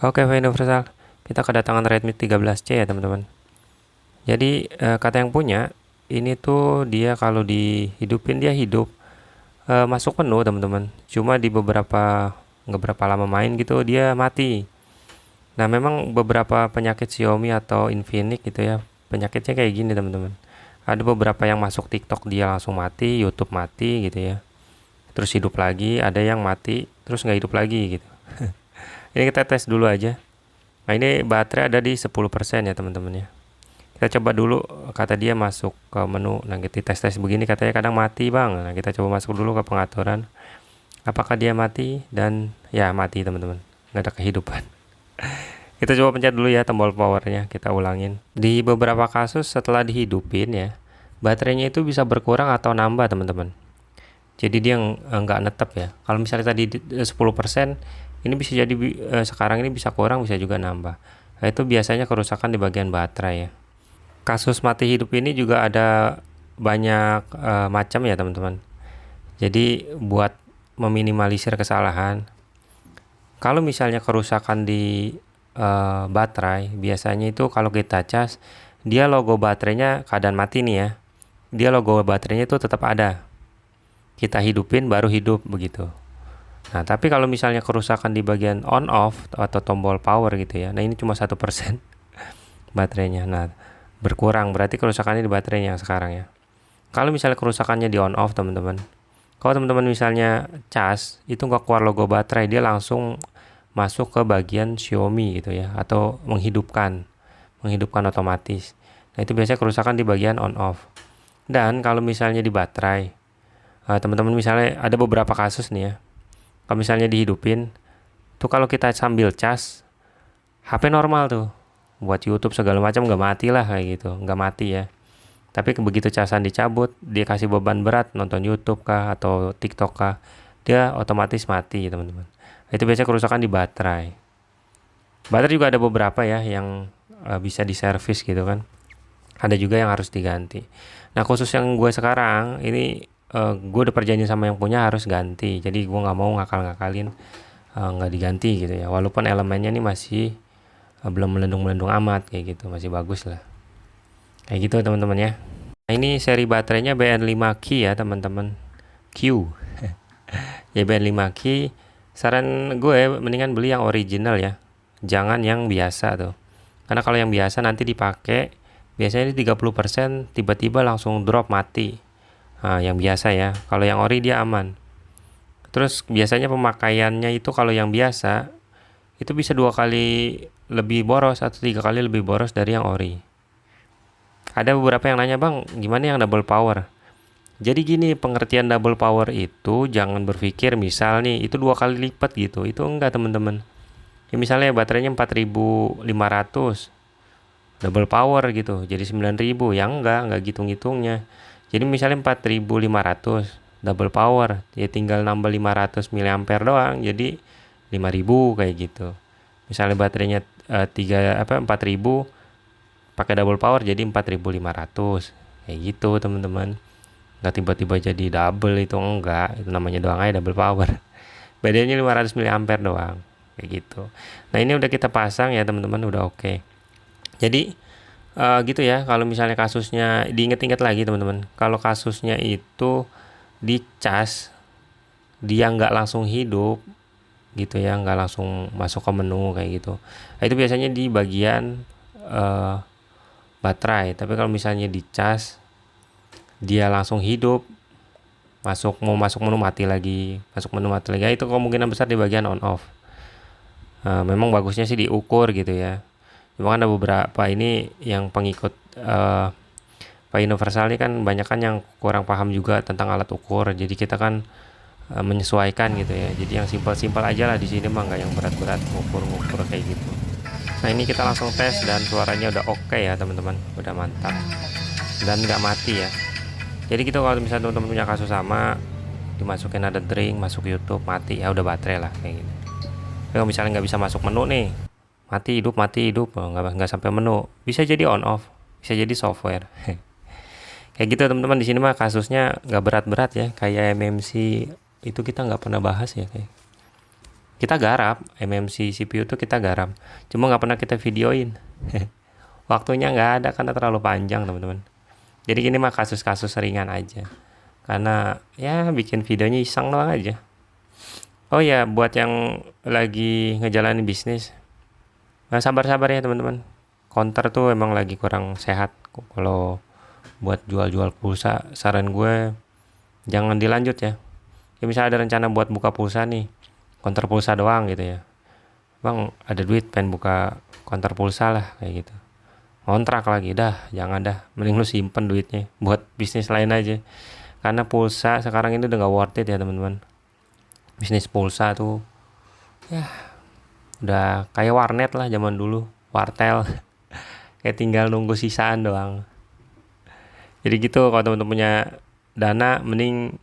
Oke, universal. Kita kedatangan Redmi 13C ya, teman-teman. Jadi, kata yang punya, ini tuh dia kalau dihidupin dia hidup, masuk menu, teman-teman. Cuma di nggak berapa lama main gitu dia mati. Nah, memang beberapa penyakit Xiaomi atau Infinix gitu ya, penyakitnya kayak gini, teman-teman. Ada beberapa yang masuk TikTok dia langsung mati, YouTube mati gitu ya. Terus hidup lagi, ada yang mati, terus nggak hidup lagi gitu. Ini kita tes dulu aja. Nah, ini baterai ada di 10% ya, teman-teman ya. Kita coba dulu, kata dia masuk ke menu. Nah, kita tes-tes begini katanya kadang mati, Bang. Nah, kita coba masuk dulu ke pengaturan. Apakah dia mati? Dan ya mati, teman-teman. Nggak ada kehidupan. Kita coba pencet dulu ya tombol powernya, kita ulangin. Di beberapa kasus setelah dihidupin ya, baterainya itu bisa berkurang atau nambah, teman-teman. Jadi dia nggak netep ya. Kalau misalnya tadi 10%, ini bisa jadi sekarang ini bisa kurang, bisa juga nambah. Nah, itu biasanya kerusakan di bagian baterai ya. Kasus mati hidup ini juga ada banyak macam ya, teman-teman. Jadi buat meminimalisir kesalahan, kalau misalnya kerusakan di baterai, biasanya itu kalau kita cas, dia logo baterainya keadaan mati nih ya. Dia logo baterainya itu tetap ada. Kita hidupin baru hidup begitu. Nah, tapi kalau misalnya kerusakan di bagian on off atau tombol power gitu ya. Nah, ini cuma 1% baterainya. Nah, berkurang berarti kerusakannya di baterainya yang sekarang ya. Kalau misalnya kerusakannya di on off, teman-teman. Kalau teman-teman misalnya cas, itu nggak keluar logo baterai, dia langsung masuk ke bagian Xiaomi gitu ya, atau menghidupkan otomatis. Nah, itu biasanya kerusakan di bagian on off. Dan kalau misalnya di baterai, teman-teman misalnya ada beberapa kasus nih ya. Kalau misalnya dihidupin, tuh kalau kita sambil cas, HP normal tuh, buat YouTube segala macam nggak mati lah kayak gitu, nggak mati ya. Tapi begitu casan dicabut, dia kasih beban berat nonton YouTube kah atau TikTok kah, dia otomatis mati, teman-teman. Itu biasanya kerusakan di baterai. Baterai juga ada beberapa ya yang bisa diservis gitu kan. Ada juga yang harus diganti. Nah, khusus yang gue sekarang ini, gue udah perjanjian sama yang punya harus ganti. Jadi gue nggak mau ngakal-ngakalin nggak diganti gitu ya. Walaupun elemennya ini masih belum melendung-melendung amat kayak gitu, masih bagus lah. Kayak gitu teman-teman ya. Nah, ini seri baterainya BN5Q ya, teman-teman. Q. Ya, BN5Q. Saran gue mendingan beli yang original ya. Jangan yang biasa tuh. Karena kalau yang biasa nanti dipakai, biasanya di 30% tiba-tiba langsung drop mati. Nah, yang biasa ya. Kalau yang ori dia aman. Terus biasanya pemakaiannya itu kalau yang biasa itu bisa 2 kali lebih boros atau 3 kali lebih boros dari yang ori. Ada beberapa yang nanya, Bang, gimana yang double power? Jadi gini, pengertian double power itu jangan berpikir misal nih itu 2 kali lipat gitu. Itu enggak, teman-teman. Ya misalnya baterainya 4500, double power gitu. Jadi 9000, ya enggak gitu ngitungnya. Jadi misalnya 4500 double power, ya tinggal nambah 500 mAh doang. Jadi 5000 kayak gitu. Misalnya baterainya 4000, pakai double power jadi 4500. Kayak gitu, teman-teman. Nggak tiba-tiba jadi double, itu enggak. Itu namanya doang aja double power. Bedanya 500 mAh doang. Kayak gitu. Nah, ini udah kita pasang ya, teman-teman, udah oke. Jadi gitu ya, kalau misalnya kasusnya diinget-inget lagi, teman-teman. Kalau kasusnya itu dicas, dia nggak langsung hidup gitu ya, nggak langsung masuk ke menu kayak gitu. Nah, itu biasanya di bagian eh, baterai. Tapi kalau misalnya dicas, dia langsung hidup, mau masuk menu mati lagi, masuk menu mati lagi. Nah, itu kemungkinan besar di bagian on off. Memang bagusnya sih diukur gitu ya. Cuma kan ada beberapa ini yang pengikut Pak Universal ini kan banyak kan yang kurang paham juga tentang alat ukur. Jadi kita kan menyesuaikan gitu ya. Jadi yang simpel-simpel aja lah di sini mah, nggak yang berat-berat ngukur-ngukur kayak gitu. Nah, ini kita langsung tes dan suaranya udah oke ya, teman-teman. Udah mantap. Dan nggak mati ya. Jadi gitu, kalau misalnya teman-teman punya kasus sama, dimasukin ada drink, masuk YouTube, mati ya udah baterai lah kayak gitu. Tapi kalau misalnya nggak bisa masuk menu nih, mati hidup, oh, nggak sampai menu, bisa jadi on off, bisa jadi software. Kayak gitu, teman-teman. Di sini mah kasusnya nggak berat-berat ya, kayak MMC itu kita nggak pernah bahas ya kayak. Kita garap MMC CPU tuh, kita garap, cuma nggak pernah kita videoin. Waktunya nggak ada karena terlalu panjang teman-teman. Jadi gini mah kasus-kasus ringan aja, karena ya bikin videonya iseng doang aja. Oh ya, buat yang lagi ngejalanin bisnis, nah, sabar-sabar ya teman-teman. Counter tuh emang lagi kurang sehat. Kalau buat jual-jual pulsa, saran gue jangan dilanjut ya. Ya misalnya ada rencana buat buka pulsa nih, counter pulsa doang gitu ya. Bang, ada duit pengen buka counter pulsa lah kayak gitu. Kontrak lagi dah, jangan dah. Mending lu simpen duitnya buat bisnis lain aja. Karena pulsa sekarang ini udah gak worth it ya teman-teman. Bisnis pulsa tuh ya udah kayak warnet lah zaman dulu, wartel. Kayak tinggal nunggu sisaan doang. Jadi gitu, kalau teman-teman punya dana mending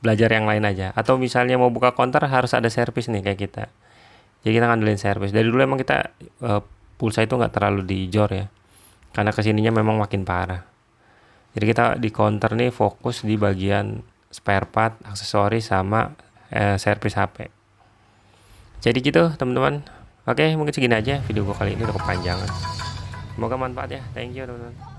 belajar yang lain aja. Atau misalnya mau buka counter harus ada servis nih kayak kita. Jadi kita ngandelin servis. Dari dulu emang kita pulsa itu nggak terlalu dijor ya. Karena kesininya memang makin parah. Jadi kita di counter nih fokus di bagian spare part, aksesoris sama servis HP. Jadi gitu teman-teman. Oke, mungkin segini aja video gue kali ini, udah kepanjangan. Semoga manfaat ya. Thank you teman-teman.